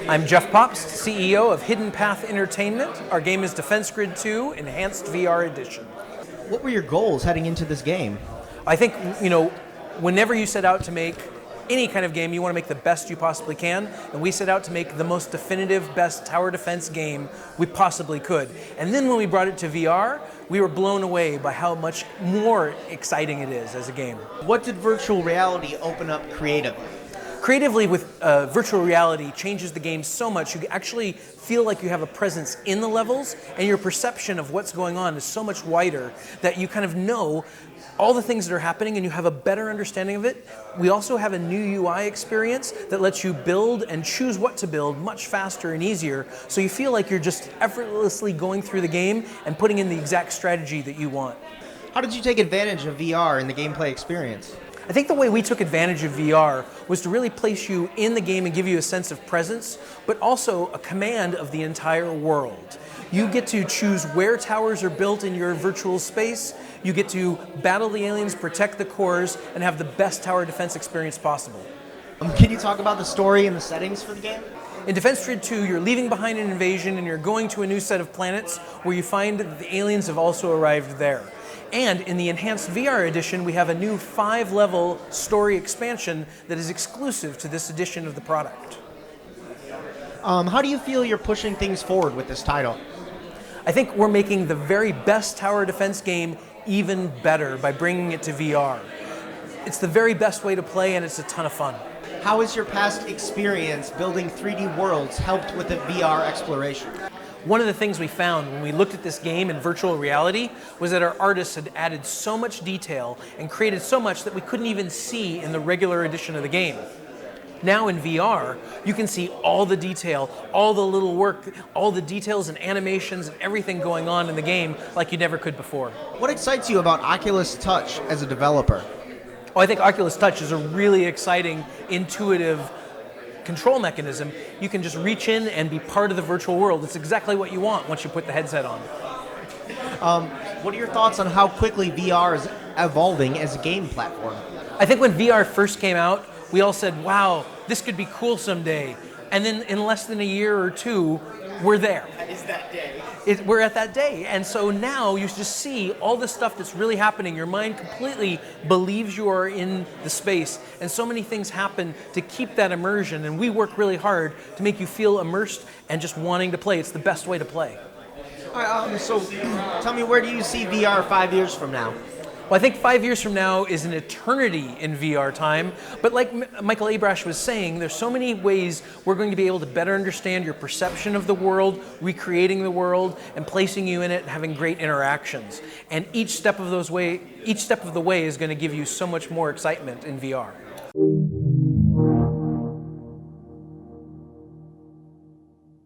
I'm Jeff Pobst, CEO of Hidden Path Entertainment. Our game is Defense Grid 2 Enhanced VR Edition. What were your goals heading into this game? I think, whenever you set out to make any kind of game, you want to make the best you possibly can, and we set out to make the most definitive, best tower defense game we possibly could. And then when we brought it to VR, we were blown away by how much more exciting it is as a game. What did virtual reality open up creatively? Creatively, with virtual reality, changes the game so much. You actually feel like you have a presence in the levels, and your perception of what's going on is so much wider that you kind of know all the things that are happening and you have a better understanding of it. We also have a new UI experience that lets you build and choose what to build much faster and easier, so you feel like you're just effortlessly going through the game and putting in the exact strategy that you want. How did you take advantage of VR in the gameplay experience? I think the way we took advantage of VR was to really place you in the game and give you a sense of presence, but also a command of the entire world. You get to choose where towers are built in your virtual space. You get to battle the aliens, protect the cores, and have the best tower defense experience possible. Can you talk about the story and the settings for the game? In Defense Grid 2, you're leaving behind an invasion and you're going to a new set of planets where you find that the aliens have also arrived there. And in the Enhanced VR edition, we have a new 5-level story expansion that is exclusive to this edition of the product. How do you feel you're pushing things forward with this title? I think we're making the very best tower defense game even better by bringing it to VR. It's the very best way to play, and it's a ton of fun. How has your past experience building 3D worlds helped with the VR exploration? One of the things we found when we looked at this game in virtual reality was that our artists had added so much detail and created so much that we couldn't even see in the regular edition of the game. Now in VR, you can see all the detail, all the little work, all the details and animations and everything going on in the game like you never could before. What excites you about Oculus Touch as a developer? Oh, I think Oculus Touch is a really exciting, intuitive control mechanism. You can just reach in and be part of the virtual world. It's exactly what you want once you put the headset on. What are your thoughts on how quickly VR is evolving as a game platform? I think when VR first came out, we all said, wow, this could be cool someday. And then in less than a year or two, we're there. That is that day. We're at that day. And so now you just see all the stuff that's really happening. Your mind completely believes you are in the space. And so many things happen to keep that immersion. And we work really hard to make you feel immersed and just wanting to play. It's the best way to play. All right, so tell me, where do you see VR 5 years from now? Well, I think 5 years from now is an eternity in VR time, but like Michael Abrash was saying, there's so many ways we're going to be able to better understand your perception of the world, recreating the world, and placing you in it and having great interactions. And each step of the way is going to give you so much more excitement in VR.